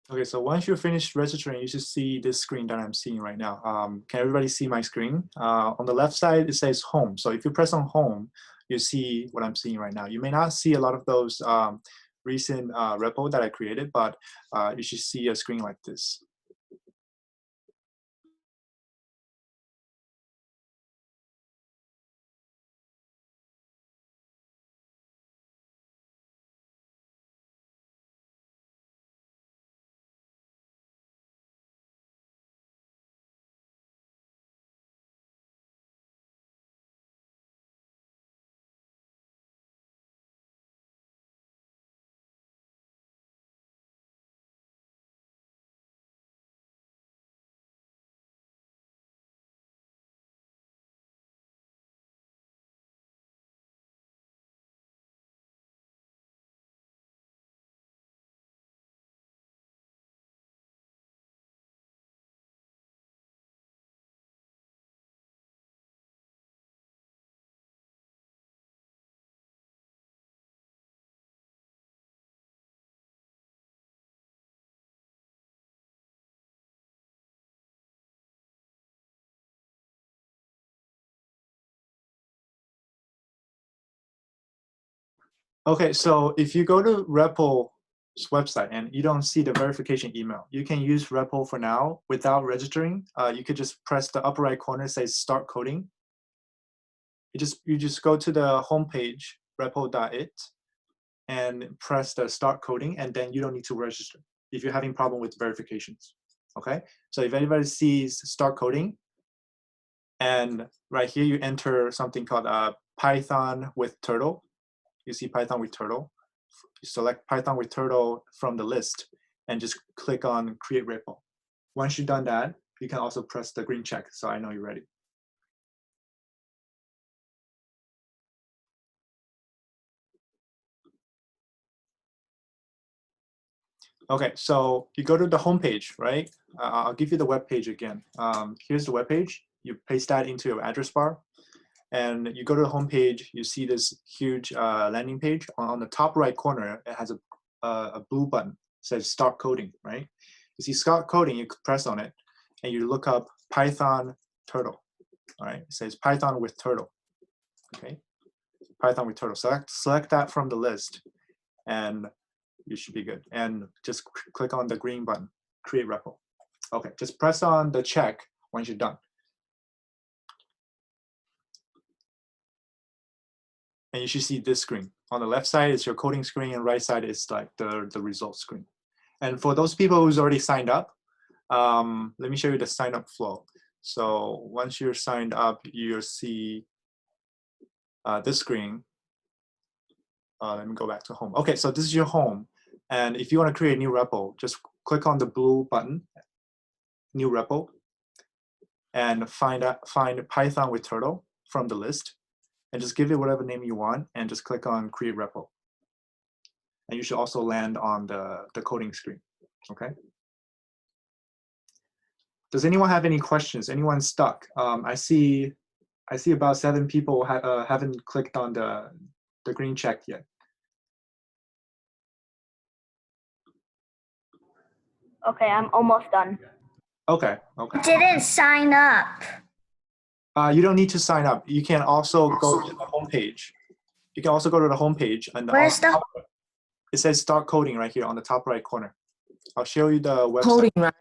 Okay, so once you're finished registering, you should see this screen that I'm seeing right now. Can everybody see my screen? On the left side, it says home. So if you press on home, you see what I'm seeing right now. You may not see a lot of those recent repo that I created, but you should see a screen like this. Okay, so if you go to REPL's website and you don't see the verification email, you can use REPL for now without registering. You could just press the upper right corner, says Start Coding. You just go to the homepage, repl.it, and press the Start Coding, and then you don't need to register if you're having problem with verifications. Okay, so if anybody sees Start Coding, and right here you enter something called Python with Turtle. You see Python with Turtle. You select Python with Turtle from the list and just click on Create REPL. Once you've done that, you can also press the green check so I know you're ready. Okay, so you go to the home page, right? I'll give you the web page again. Here's the web page. You paste that into your address bar. And you go to the home page, you see this huge landing page. On the top right corner, it has a blue button. It says Start Coding, right? You see Start Coding, you press on it, and you look up Python Turtle, all right? It says Python with Turtle, okay? Python with Turtle. Select that from the list, and you should be good. And just click on the green button, Create REPL. Okay, just press on the check once you're done. And you should see this screen. On the left side is your coding screen, and right side is like the results screen. And for those people who's already signed up, let me show you the Signup Flow. So once you're signed up, you'll see this screen. Let me go back to home. Okay, so this is your home. And if you want to create a new REPL, just click on the blue button, New REPL, and find Python with Turtle from the list. And just give it whatever name you want, and just click on Create REPL. And you should also land on the coding screen, okay? Does anyone have any questions? Anyone stuck? I see about 7 people haven't clicked on the green check yet. Okay, I'm almost done. Okay. Didn't sign up. You don't need to sign up. You can also go to the homepage. You can also go to the homepage, and Where's the it says Start Coding right here on the top right corner. I'll show you the website. Coding, right?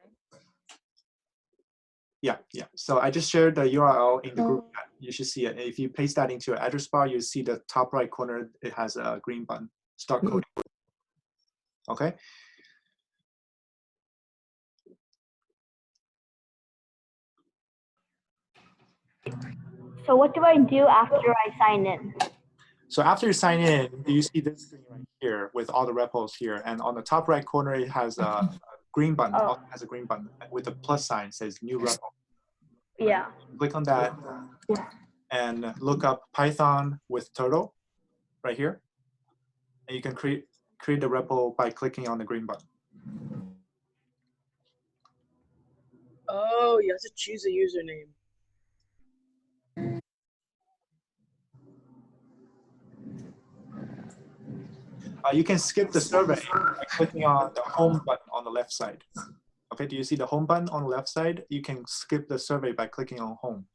Yeah. So I just shared the URL in the group chat. You should see it. If you paste that into your address bar, you see the top right corner. It has a green button, Start Coding. Okay. So what do I do after I sign in? So after you sign in, you see this screen right here with all the repos here. And on the top right corner, it has a green button. Also has a green button with a plus sign, says New REPL. Yeah. Click on that and look up Python with Turtle right here. And you can create the REPL by clicking on the green button. Oh, you have to choose a username. You can skip the survey by clicking on the home button on the left side. Okay, do you see the home button on the left side? You can skip the survey by clicking on home.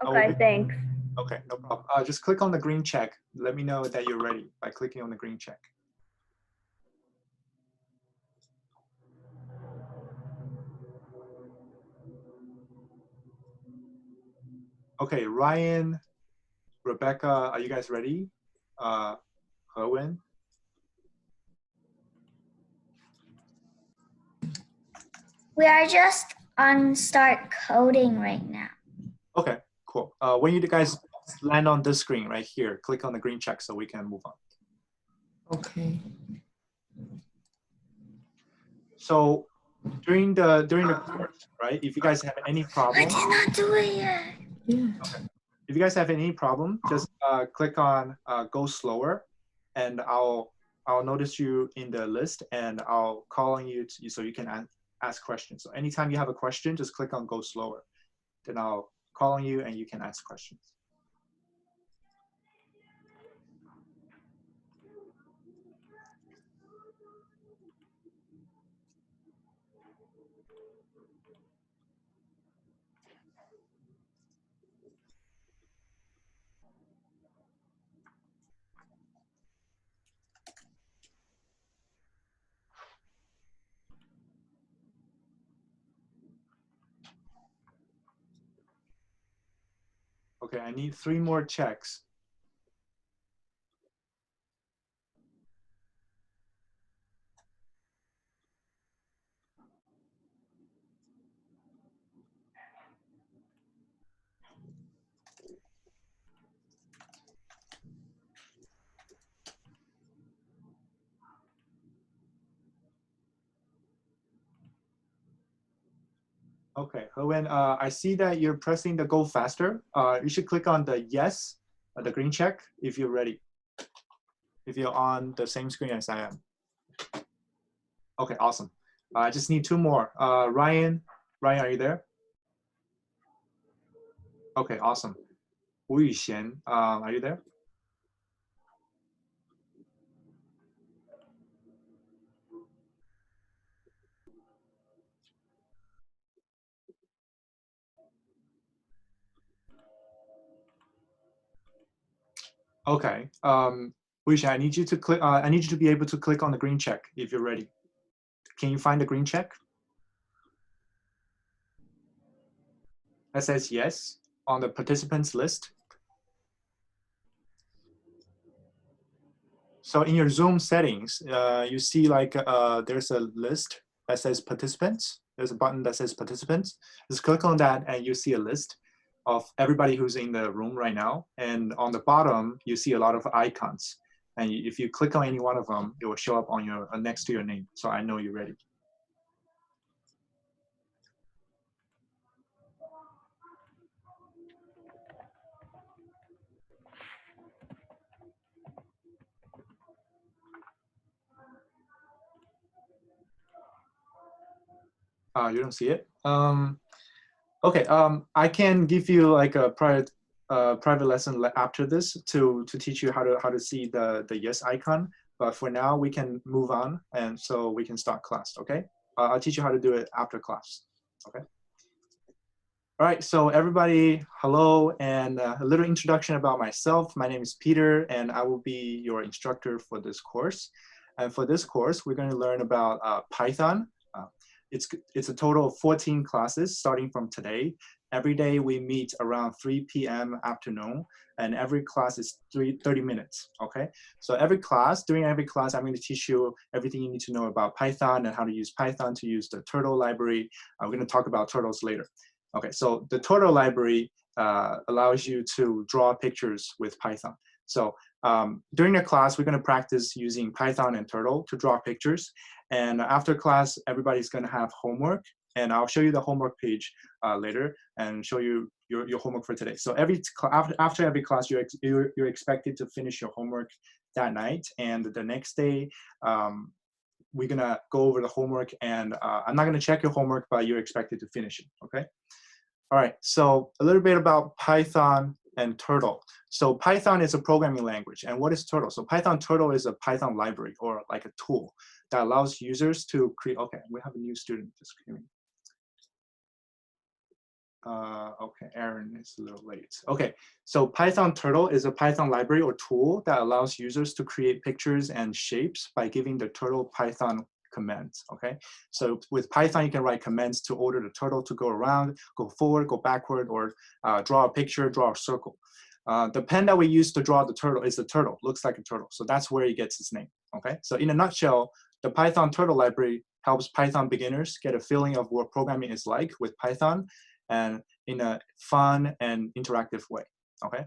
Okay, thanks. Okay, no problem. Just click on the green check. Let me know that you're ready by clicking on the green check. Okay, Ryan, Rebecca, are you guys ready? Herwin? We are just on start coding right now. Okay, cool. When you guys land on this screen right here, click on the green check so we can move on. Okay. So during the course, right? If you guys have any I problem, did not do it yet. Yeah. okay. If you guys have any problem, just click on go slower, and I'll notice you in the list, and I'll call on you so you can ask questions. So anytime you have a question, just click on go slower. Then I'll call on you and you can ask questions. Okay, I need 3 more checks. Okay, Herwin, I see that you're pressing the go faster. You should click on the yes, the green check, if you're ready. If you're on the same screen as I am. Okay, awesome. I just need 2 more. Ryan, are you there? Okay, awesome. Wu Yuxian, are you there? Okay. Wu Yuxian, I need you to click. I need you to be able to click on the green check if you're ready. Can you find the green check? That says yes on the participants list. So in your Zoom settings, you see like there's a list that says participants. There's a button that says participants. Just click on that and you see a list of everybody who's in the room right now. And on the bottom, you see a lot of icons. And if you click on any one of them, it will show up on your next to your name. So I know you're ready. You don't see it? Okay, I can give you like a private lesson after this to teach you how to see the yes icon. But for now, we can move on, and so we can start class. Okay, I'll teach you how to do it after class. Okay. All right, so everybody, hello, and a little introduction about myself. My name is Peter, and I will be your instructor for this course. And for this course, we're going to learn about Python. It's a total of 14 classes starting from today. Every day we meet around 3 p.m. afternoon, and every class is 30 minutes, okay? So during every class, I'm going to teach you everything you need to know about Python and how to use Python to use the turtle library. We're going to talk about turtles later. Okay, so the turtle library allows you to draw pictures with Python. So during the class, we're going to practice using Python and Turtle to draw pictures. And after class, everybody's going to have homework. And I'll show you the homework page later and show you your homework for today. So after every class, you're expected to finish your homework that night. And the next day, we're going to go over the homework. And I'm not going to check your homework, but you're expected to finish it, okay? All right, so a little bit about Python and Turtle. So Python is a programming language, and what is Turtle? So Turtle is a Python library or like a tool that allows users to create. Okay, we have a new student just came in. Okay, Aaron is a little late. Okay, so Turtle is a Python library or tool that allows users to create pictures and shapes by giving the Turtle Python commands. Okay, so with Python, you can write commands to order the turtle to go around, go forward, go backward, or draw a picture, draw a circle. The pen that we use to draw the turtle is the turtle, looks like a turtle. So that's where it gets its name. Okay, so in a nutshell, the Python Turtle library helps Python beginners get a feeling of what programming is like with Python, and in a fun and interactive way. Okay,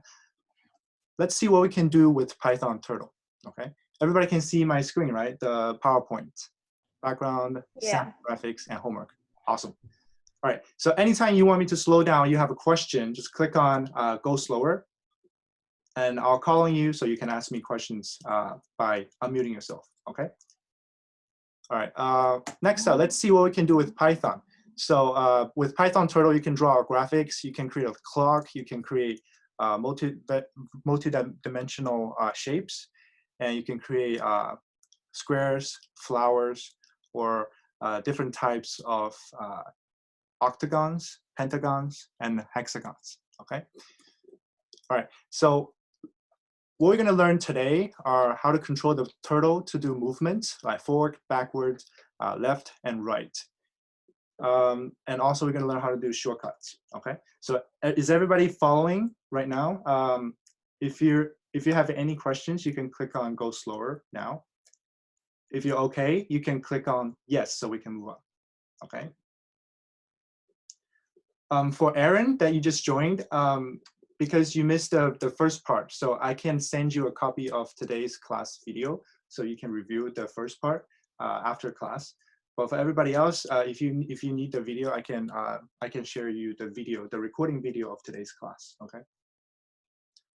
let's see what we can do with Python Turtle. Okay, everybody can see my screen, right? The PowerPoint, background, sample graphics, and homework. Awesome. All right, so anytime you want me to slow down, you have a question, just click on go slower, and I'll call on you so you can ask me questions by unmuting yourself. Okay. All right, next up, let's see what we can do with Python. So with Python Turtle, you can draw graphics, you can create a clock, you can create multi-dimensional shapes, and you can create squares, flowers, or different types of octagons, pentagons, and hexagons. Okay. All right, so what we're going to learn today are how to control the turtle to do movements like forward, backwards, left, and right. And also we're going to learn how to do shortcuts. Okay, so is everybody following right now? If you have any questions, you can click on go slower now. If you're okay, you can click on yes, so we can move on. Okay. For Aaron that you just joined, because you missed the first part, so I can send you a copy of today's class video so you can review the first part after class. But for everybody else, if you need the video, I can share you the video, the recording video of today's class. Okay.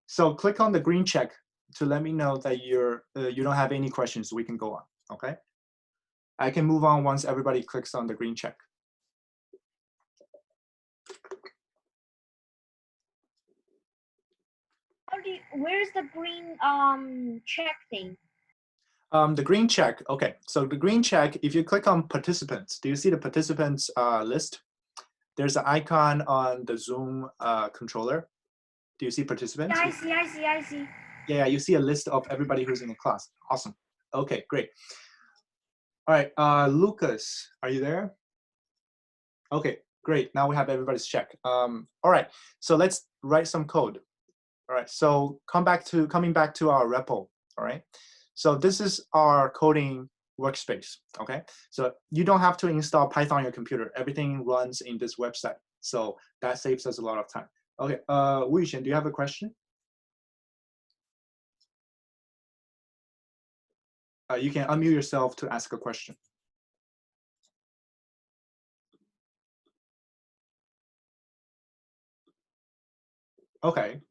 So click on the green check to let me know that you don't have any questions. So we can go on. Okay. I can move on once everybody clicks on the green check. Where's the green check thing? The green check, okay. So the green check, if you click on participants, do you see the participants list? There's an icon on the Zoom controller. Do you see participants? Yeah, I see. Yeah, you see a list of everybody who's in the class. Awesome. Okay, great. All right, Lucas, are you there? Okay, great. Now we have everybody's check. All right, so let's write some code. All right, so coming back to our repo. All right, so this is our coding workspace. Okay, so you don't have to install Python on your computer. Everything runs in this website, so that saves us a lot of time. Okay, Wu Yuxian, do you have a question? You can unmute yourself to ask a question. Okay.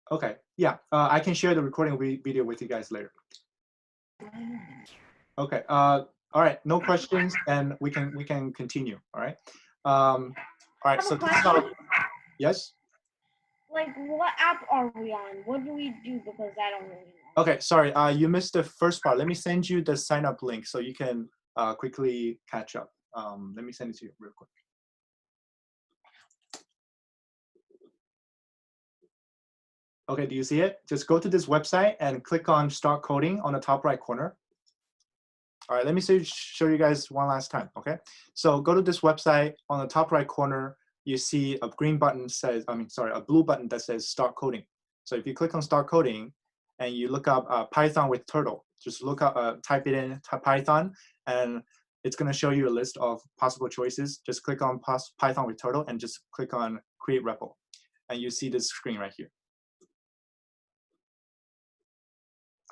Okay, yeah, I can share the recording video with you guys later. Okay, all right, no questions, and we can continue. All right, all right. So this is our, yes. Like, what app are we on? What do we do? Because I don't really know. Okay, sorry, you missed the first part. Let me send you the sign up link so you can quickly catch up. Let me send it to you real quick. Okay, do you see it? Just go to this website and click on Start Coding on the top right corner. All right, let me show you guys one last time, okay? So go to this website. On the top right corner, you see a green button says, a blue button that says Start Coding. So if you click on Start Coding and you look up Python with Turtle, just look up, type it in Python, and it's gonna show you a list of possible choices. Just click on Python with Turtle and just click on Create REPL. And you see this screen right here.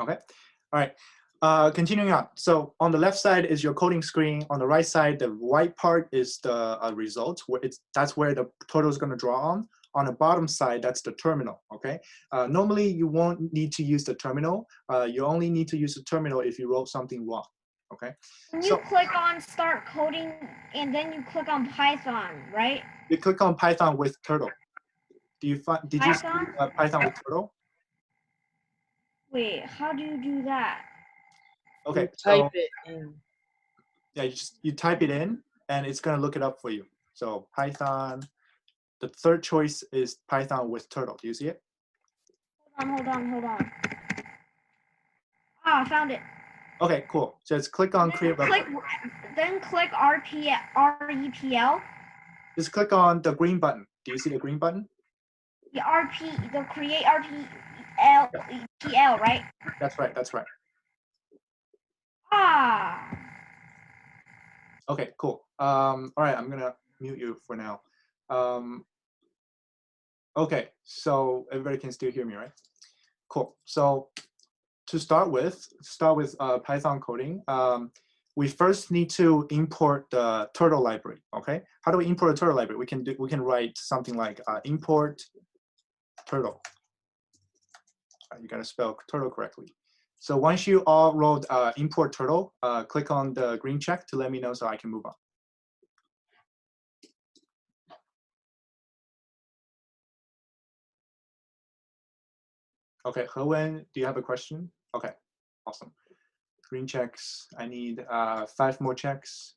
Okay, all right, continuing on. So on the left side is your coding screen. On the right side, the white part is the results. That's where the turtle is going to draw on. On the bottom side, that's the terminal, okay? Normally, you won't need to use the terminal. You only need to use the terminal if you wrote something wrong, okay? You click on Start Coding, and then you click on Python, right? You click on Python with turtle. Did you see Python with turtle? Wait, how do you do that? Okay, You so type it in. yeah, you type it in and it's gonna look it up for you. So Python, the third choice is Python with turtle. Do you see it? Hold on. Ah, I found it. Okay, cool. Just click on create repo. Then click REPL. Just click on the green button. Do you see the green button? The create REPL, right? That's right. Ah. Okay, cool. All right, I'm gonna mute you for now. Okay, so everybody can still hear me, right? Cool. So to start with Python coding, we first need to import the turtle library. Okay, how do we import a turtle library? We can write something like import turtle. You gotta spell turtle correctly. So once you all wrote import turtle, click on the green check to let me know so I can move on. Okay, Hewen, do you have a question? Okay, awesome. Green checks. I need 5 more checks.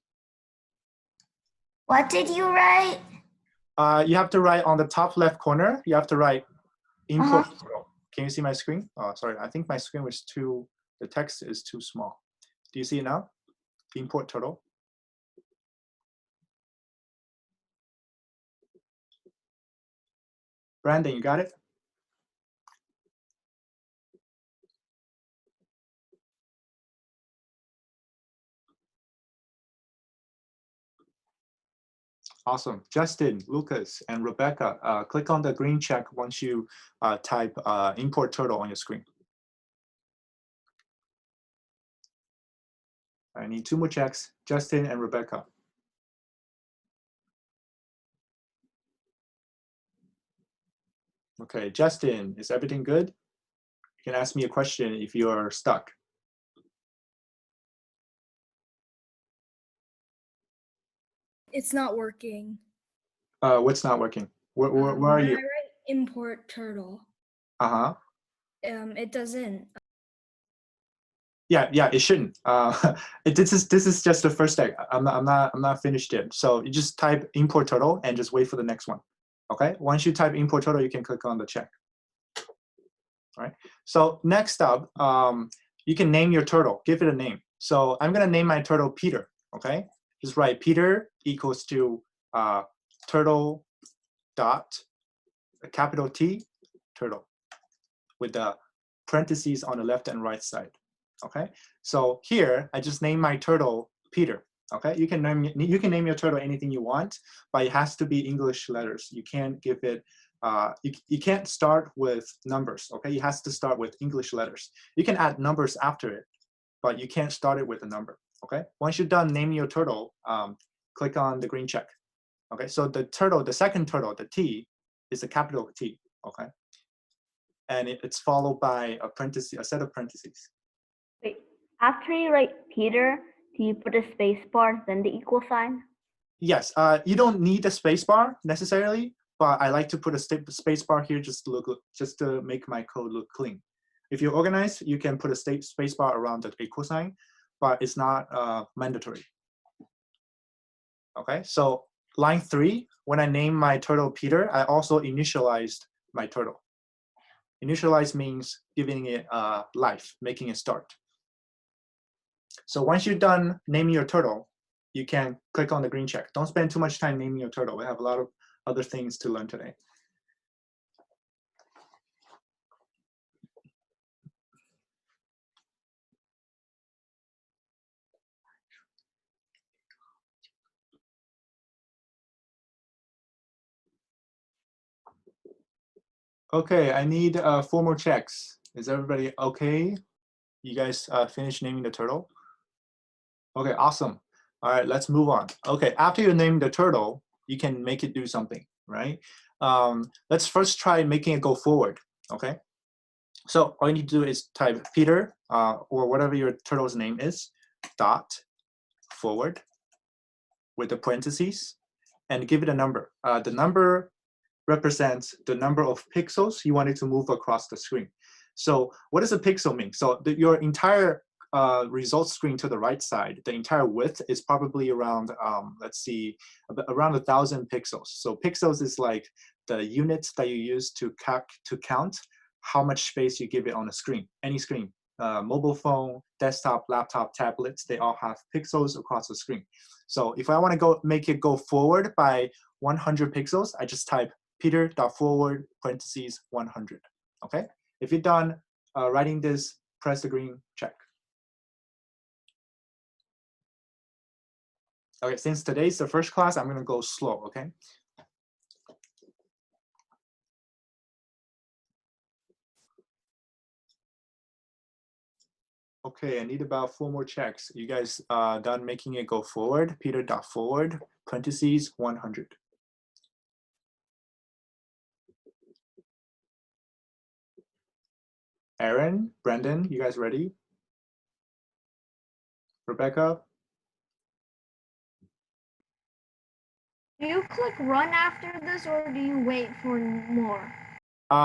What did you write? You have to write on the top left corner. You have to write import turtle. Can you see my screen? Oh, sorry. I think my screen was the text is too small. Do you see it now? Import turtle. Brandon, you got it? Awesome. Justin, Lucas, and Rebecca, click on the green check once you type import turtle on your screen. I need 2 more checks, Justin and Rebecca. Okay, Justin, is everything good? You can ask me a question if you're stuck. It's not working. What's not working? Where are you? When I write import turtle, Uh-huh. it doesn't. Yeah, it shouldn't. This is just the first step. I'm not finished yet. So you just type import turtle and just wait for the next one. Okay. Once you type import turtle, you can click on the check. All right. So next up, you can name your turtle. Give it a name. So I'm gonna name my turtle Peter. Okay. Just write Peter equals to turtle dot a capital T turtle with the parentheses on the left and right side. Okay, so here I just name my turtle Peter. Okay, you can name your turtle anything you want, but it has to be English letters. You can't give it you can't start with numbers. Okay, it has to start with English letters. You can add numbers after it, but you can't start it with a number. Okay, once you're done naming your turtle, click on the green check. Okay, so the turtle, the second turtle, the T, is a capital T. Okay, and it's followed by a set of parentheses. Wait, after you write Peter, do you put a space bar, then the equal sign? Yes, you don't need a space bar necessarily, but I like to put a space bar here just to make my code look clean. If you're organized, you can put a space bar around the equal sign, but it's not mandatory. Okay, so line 3, when I name my turtle Peter, I also initialized my turtle. Initialize means giving it life, making it start. So once you're done naming your turtle, you can click on the green check. Don't spend too much time naming your turtle. We have a lot of other things to learn today. Okay, I need 4 more checks. Is everybody okay? You guys finished naming the turtle? Okay, awesome. All right, let's move on. Okay, after you name the turtle, you can make it do something, right? Let's first try making it go forward, okay? So all you need to do is type Peter, or whatever your turtle's name is, dot forward with the parentheses, and give it a number. The number represents the number of pixels you want it to move across the screen. So what does a pixel mean? So your entire results screen to the right side, the entire width is probably around, let's see, around 1,000 pixels. So pixels is like the units that you use to count how much space you give it on a screen, any screen. Mobile phone, desktop, laptop, tablets, they all have pixels across the screen. So if I want to make it go forward by 100 pixels, I just type Peter.forward parentheses 100. Okay? If you're done writing this, press the green check. Okay, since today's the first class, I'm going to go slow, okay? Okay, I need about 4 more checks. You guys done making it go forward? Peter.forward parentheses 100. Aaron, Brendan, you guys ready? Rebecca? Do you click run after this or do you wait for more?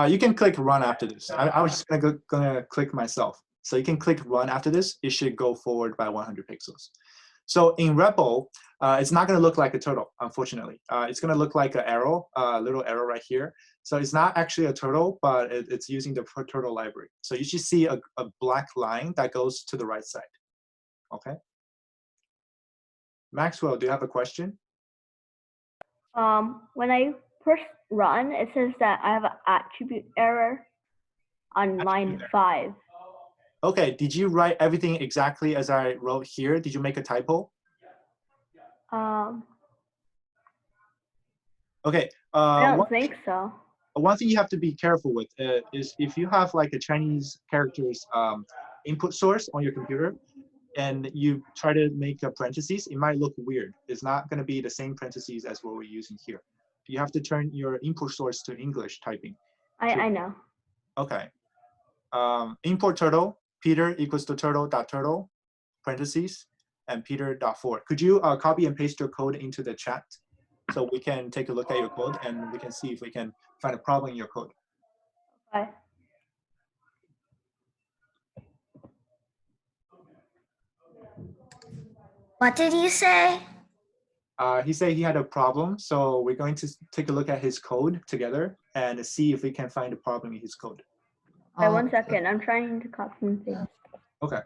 You can click run after this. I was just gonna click myself. So you can click run after this. It should go forward by 100 pixels. So in REPL, it's not gonna look like a turtle, unfortunately. It's gonna look like an arrow, a little arrow right here. So it's not actually a turtle, but it's using the turtle library. So you should see a black line that goes to the right side, okay? Maxwell, do you have a question? When I push run, it says that I have an attribute error on line 5. Okay, did you write everything exactly as I wrote here? Did you make a typo? Okay. I don't think so. One thing you have to be careful with is if you have like a Chinese characters input source on your computer and you try to make a parentheses, it might look weird. It's not going to be the same parentheses as what we're using here. You have to turn your input source to English typing. I know. Okay. Import turtle, Peter equals to turtle.turtle, parentheses, and Peter.forward. Could you copy and paste your code into the chat so we can take a look at your code and we can see if we can find a problem in your code? Okay. What did you say? He said he had a problem, so we're going to take a look at his code together and see if we can find a problem in his code. Wait 1 second. I'm trying to copy and paste. Okay.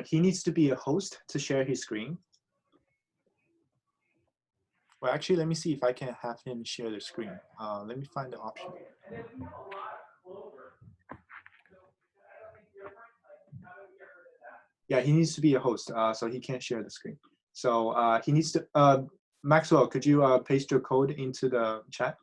He needs to be a host to share his screen. Well, actually, let me see if I can have him share the screen. Let me find the option. Yeah, he needs to be a host, so he can't share the screen. So he needs to, Maxwell, could you paste your code into the chat?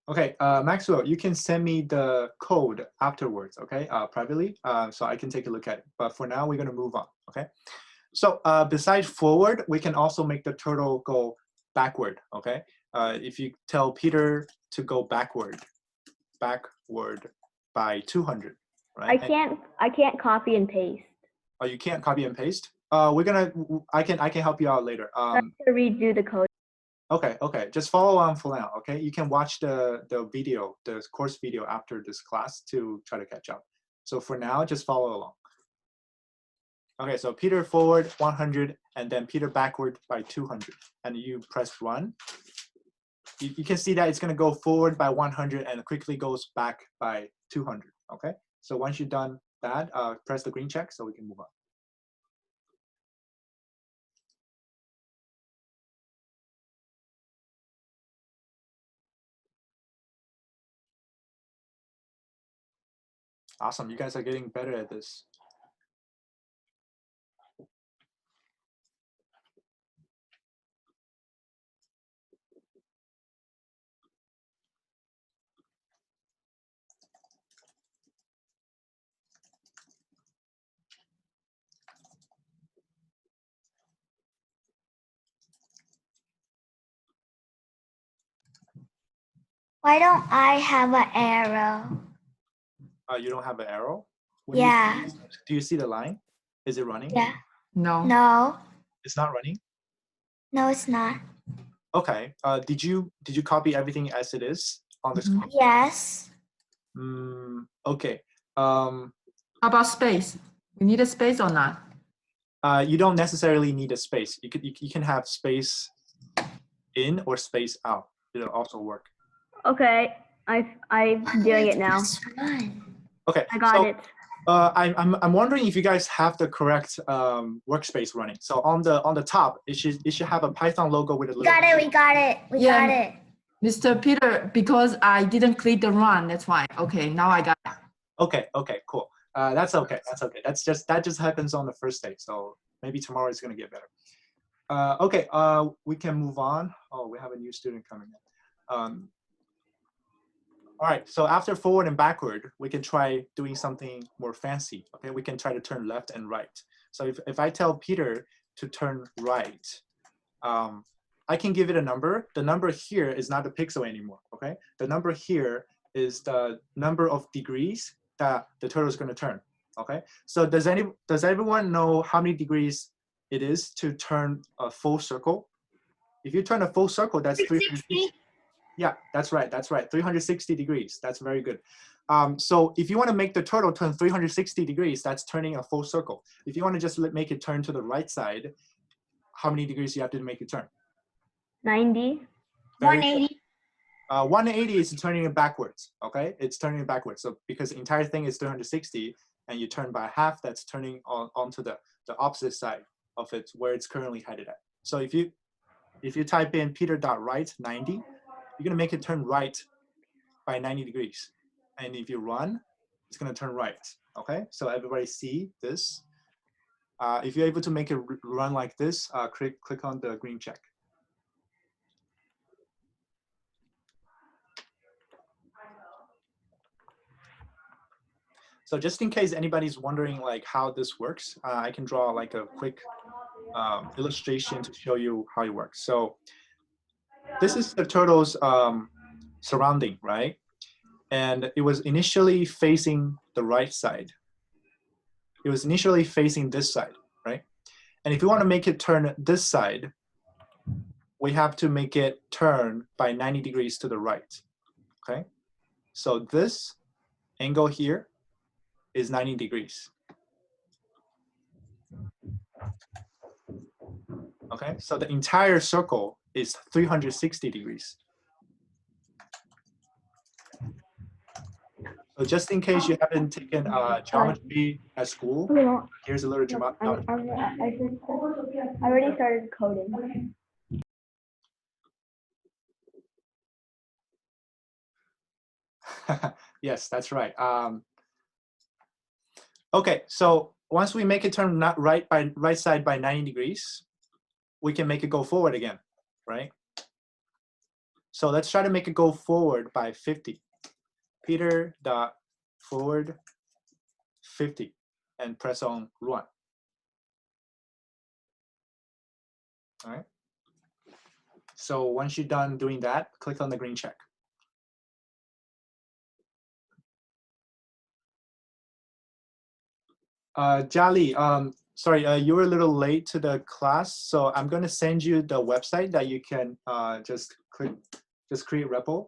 Okay, Maxwell, you can send me the code afterwards, okay, privately, so I can take a look at it. But for now, we're gonna move on, okay? So besides forward, we can also make the turtle go backward, okay? If you tell Peter to go backward by 200, right? I can't copy and paste. Oh, you can't copy and paste? I can help you out later. I have to redo the code. Okay, just follow on for now, okay? You can watch the video, the course video after this class to try to catch up. So for now, just follow along. Okay, so Peter forward 100 and then Peter backward by 200 and you press run. You can see that it's gonna go forward by 100 and quickly goes back by 200, okay? So once you're done that, press the green check so we can move on. Awesome, you guys are getting better at this. Why don't I have an arrow? You don't have an arrow? What Yeah. Do you see the line? Is it running? Yeah. No. No. It's not running? No, it's not. Okay. Did you copy everything as it is on the screen? Yes. Okay. How about space? We need a space or not? You don't necessarily need a space. You can have space in or space out. It'll also work. Okay, I'm doing it now. Just run. Okay. I got so, it. I'm wondering if you guys have the correct workspace running. So on the top, it should have a Python logo with a little. We got it. We got it. We Yeah. got it. Mr. Peter, because I didn't click the run, that's why. Okay, now I got it. Okay, cool. That's okay. That just happens on the first day. So maybe tomorrow is gonna get better. Okay, we can move on. Oh, we have a new student coming in. All right, so after forward and backward, we can try doing something more fancy. Okay, we can try to turn left and right. So if I tell Peter to turn right, I can give it a number. The number here is not the pixel anymore, okay? The number here is the number of degrees that the turtle is gonna turn, okay? So does everyone know how many degrees it is to turn a full circle? If you turn a full circle, that's 360. Yeah, that's right, 360 degrees, that's very good. So if you wanna make the turtle turn 360 degrees, that's turning a full circle. If you wanna just make it turn to the right side, how many degrees do you have to make it turn? 90. 180. 180 is turning it backwards, okay? It's turning it backwards. So because the entire thing is 360 and you turn by half, that's turning onto the opposite side of it where it's currently headed at. So if you type in peter.right 90, you're gonna make it turn right by 90 degrees. And if you run, it's gonna turn right, okay? So everybody see this. If you're able to make it run like this, click on the green check. So just in case anybody's wondering like how this works, I can draw like a quick illustration to show you how it works. So this is the turtle's surrounding, right? And it was initially facing the right side. It was initially facing this side, right? And if you want to make it turn this side, we have to make it turn by 90 degrees to the right, okay? So this angle here is 90 degrees. Okay, so the entire circle is 360 degrees. So just in case you haven't taken geometry at school, here's a little geometry. I already started coding. Yes, that's right. Okay, so once we make it turn not right side by 90 degrees, we can make it go forward again, right? So let's try to make it go forward by 50. Peter dot forward 50 and press on run. All right. So once you're done doing that, click on the green check. Jali, sorry, you were a little late to the class, so I'm going to send you the website that you can just create REPL.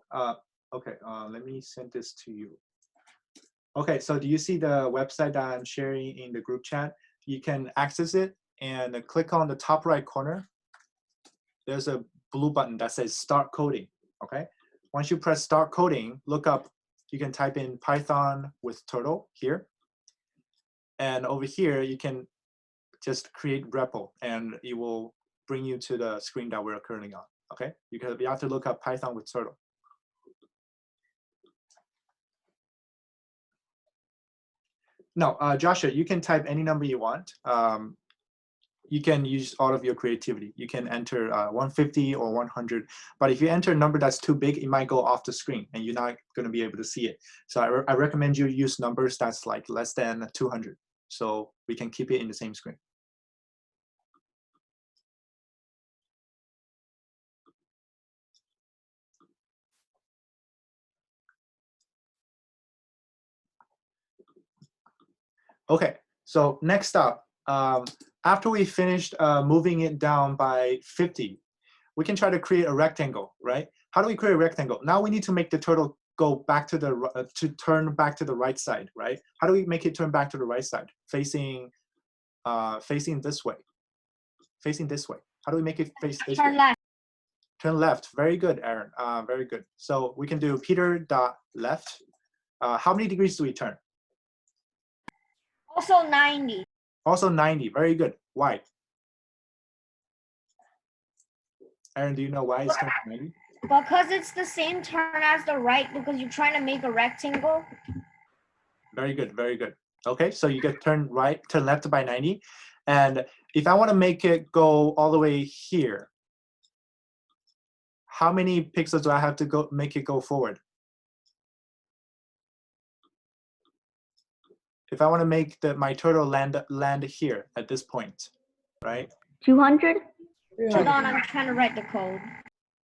Okay, let me send this to you. Okay, so do you see the website that I'm sharing in the group chat? You can access it and click on the top right corner. There's a blue button that says Start Coding, okay? Once you press Start Coding, look up, you can type in Python with turtle here. And over here, you can just create REPL and it will bring you to the screen that we're currently on, okay? You have to look up Python with turtle. No, Joshua, you can type any number you want. You can use all of your creativity. You can enter 150 or 100, but if you enter a number that's too big, it might go off the screen and you're not gonna be able to see it. So I recommend you use numbers that's like less than 200, so we can keep it in the same screen. Okay, so next up, after we finished moving it down by 50, we can try to create a rectangle, right? How do we create a rectangle? Now we need to make the turtle go back to the turn back to the right side, right? How do we make it turn back to the right side? Facing this way. Facing this way. How do we make it face this way? Turn left. Turn left. Very good, Aaron. Very good. So we can do Peter.left. How many degrees do we turn? Also 90. Also 90. Very good. Why? Aaron, do you know why it's turning 90? Because it's the same turn as the right, because you're trying to make a rectangle. Very good. Very good. Okay, so you get turn left by 90. And if I want to make it go all the way here, how many pixels do I have to go make it go forward? If I want to make my turtle land here at this point, right? 200? Hold on, I'm trying to write the code.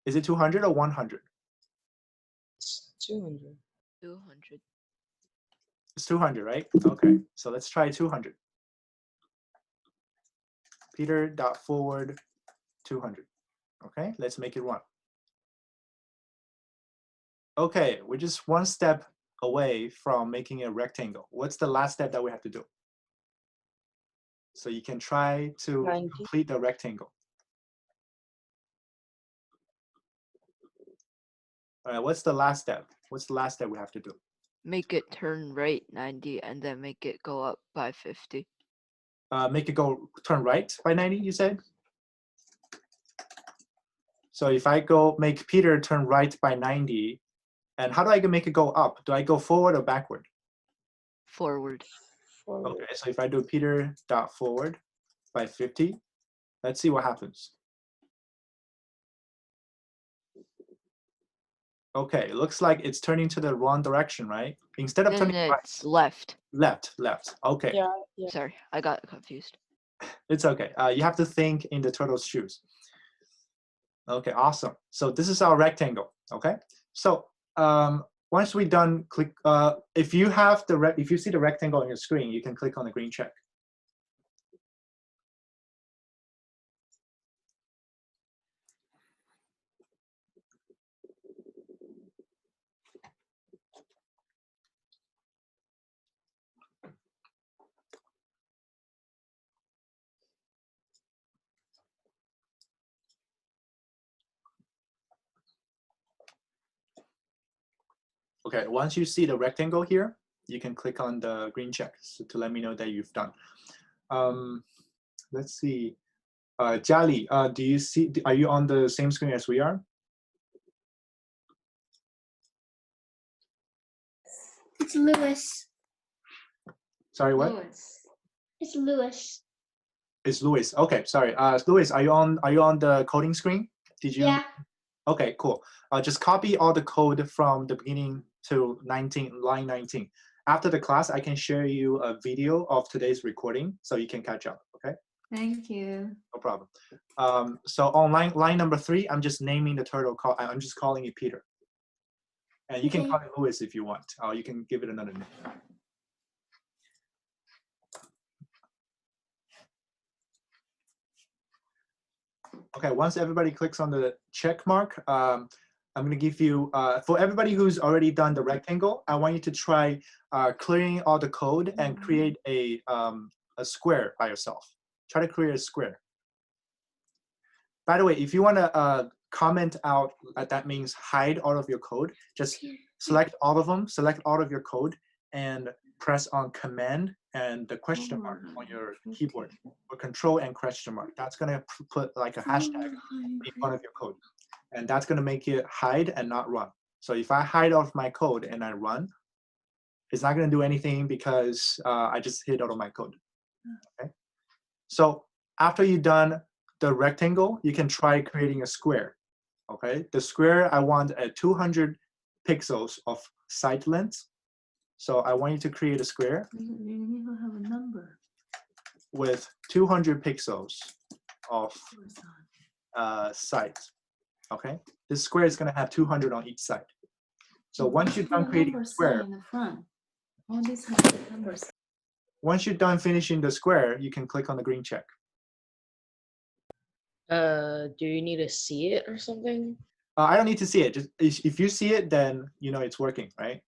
Is it 200 or 100? 200. 200. It's 200, right? Okay, so let's try 200. Peter.forward 200. Okay, let's make it run. Okay, we're just one step away from making a rectangle. What's the last step that we have to do? So you can try to 90. complete the rectangle. All right, what's the last step? What's the last step we have to do? Make it turn right 90 and then make it go up by 50. Make it go turn right by 90, you said? So if I go make Peter turn right by 90, and how do I make it go up? Do I go forward or backward? Forward. Okay, so if I do Peter.forward by 50, let's see what happens. Okay, it looks like it's turning to the wrong direction, right? Instead of Then turning right, it's left. left. Okay, Yeah, yeah. Sorry, I got confused. it's okay. You have to think in the turtle's shoes. Okay, awesome. So this is our rectangle. Okay, so once we're done, click. If you have if you see the rectangle on your screen, you can click on the green check. Okay, once you see the rectangle here, you can click on the green check to let me know that you've done. Let's see. Jiali, do you see? Are you on the same screen as we are? It's Lewis. Sorry, what? It's Lewis. It's Louis. Okay, sorry. Louis, are you on the coding screen? Did you? Yeah. Okay, cool. Just copy all the code from the beginning to line 19. After the class, I can share you a video of today's recording so you can catch up. Okay. Thank you. No problem. So on line number 3, I'm just naming the turtle. I'm just calling it Peter. And you can Okay. call it Louis if you want. You can give it another name. Okay, once everybody clicks on the check mark, I'm going to give you, for everybody who's already done the rectangle, I want you to try clearing all the code and create a square by yourself. Try to create a square. By the way, if you want to comment out, that means hide all of your code, just select all of them, select all of your code, and press on Command and the question mark on your keyboard, or Control and question mark. That's going to put like a hashtag in front of your code. And that's going to make it hide and not run. So if I hide off my code and I run, it's not going to do anything because I just hid all of my code. Okay. So after you've done the rectangle, you can try creating a square. Okay. The square, I want at 200 pixels of side length. So I want you to create a square with 200 pixels of sides. Okay, this square is going to have 200 on each side. So once you're done creating a square, once you're done finishing the square, you can click on the green check. Do you need to see it or something? I don't need to see it. Just if you see it, then you know it's working, right?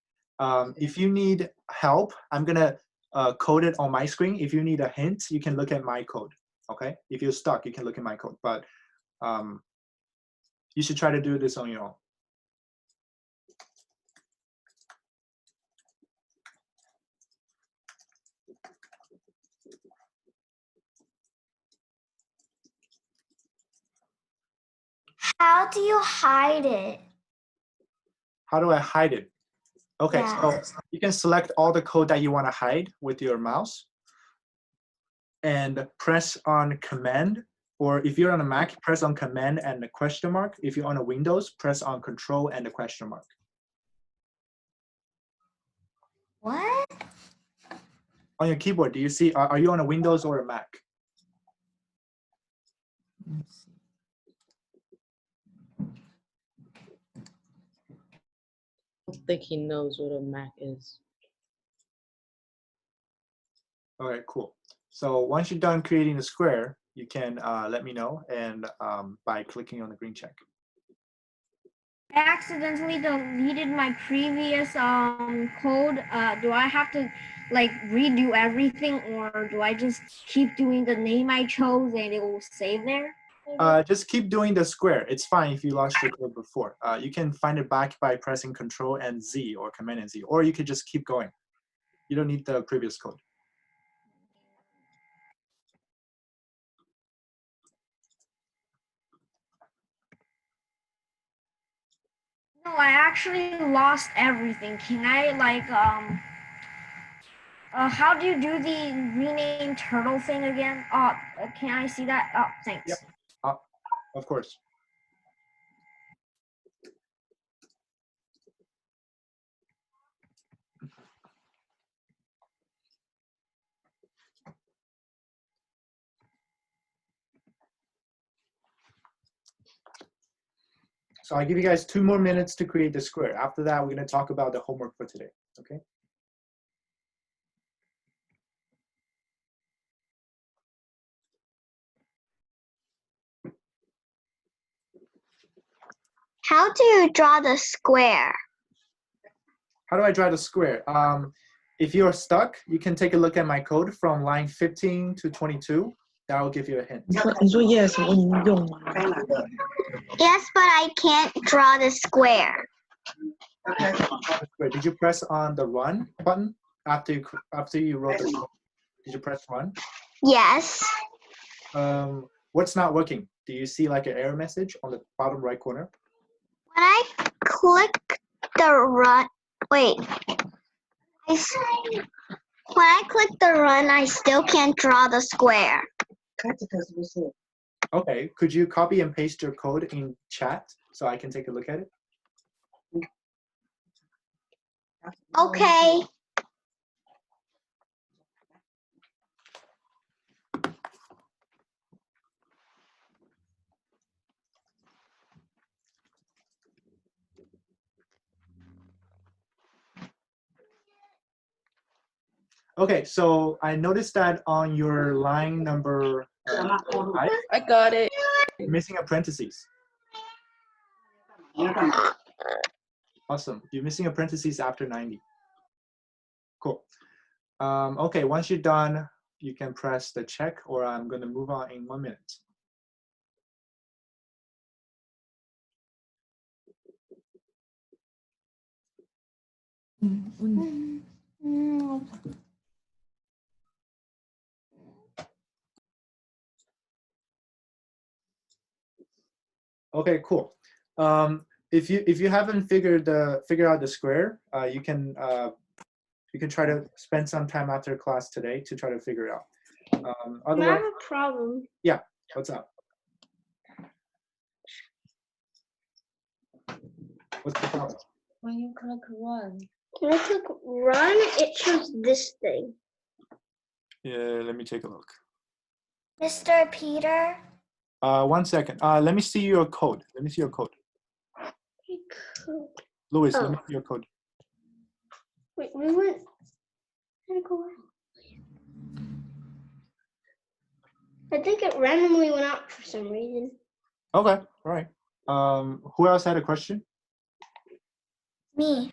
If you need help, I'm gonna code it on my screen. If you need a hint, you can look at my code. Okay. If you're stuck, you can look at my code. But you should try to do this on your own. How do you hide it? How do I hide it? Okay, Yeah. so you can select all the code that you want to hide with your mouse and press on Command, or if you're on a Mac, press on Command and the question mark. If you're on a Windows, press on Control and the question mark. What? On your keyboard, do you see, are you on a Windows or a Mac? Let's see. I don't think he knows what a Mac is. All right, cool. So once you're done creating the square, you can let me know and by clicking on the green check. I accidentally deleted my previous code. Do I have to like redo everything, or do I just keep doing the name I chose and it will save there? Just keep doing the square. It's fine if you lost your code before. You can find it back by pressing Control and Z or Command and Z, or you could just keep going. You don't need the previous code. No, I actually lost everything. Can I like how do you do the rename turtle thing again? Can I see that? Oh, thanks. Yep. Of course. So I'll give you guys 2 more minutes to create the square. After that, we're going to talk about the homework for today. Okay. How do you draw the square? How do I draw the square? If you're stuck, you can take a look at my code from line 15 to 22. That will give you a hint. 你说 yes 我已经用了。 Yes, but I can't draw the square. Did you press on the run button after you wrote the code? Did you press run? Yes. What's not working? Do you see like an error message on the bottom right corner? When I click the run, wait. When I click the run, I still can't draw the square. Okay, could you copy and paste your code in chat so I can take a look at it? Okay. Okay, so I noticed that on your line number 5, I got it. you're missing a parentheses. Awesome. You're missing a parentheses after 90. Cool. Okay, once you're done, you can press the check, or I'm going to move on in 1 minute. Okay, cool. If you haven't figured out the square, you can try to spend some time after class today to try to figure it out. I have a problem. Yeah, what's up? What's the problem? When you click run. When I click run, it shows this thing. Yeah, let me take a look. Mr. Peter? 1 second. Let me see your code. Let me see your code. Louis, let me see your code. Wait, we went. I think it randomly went out for some reason. Okay, all right. Who else had a question? Me.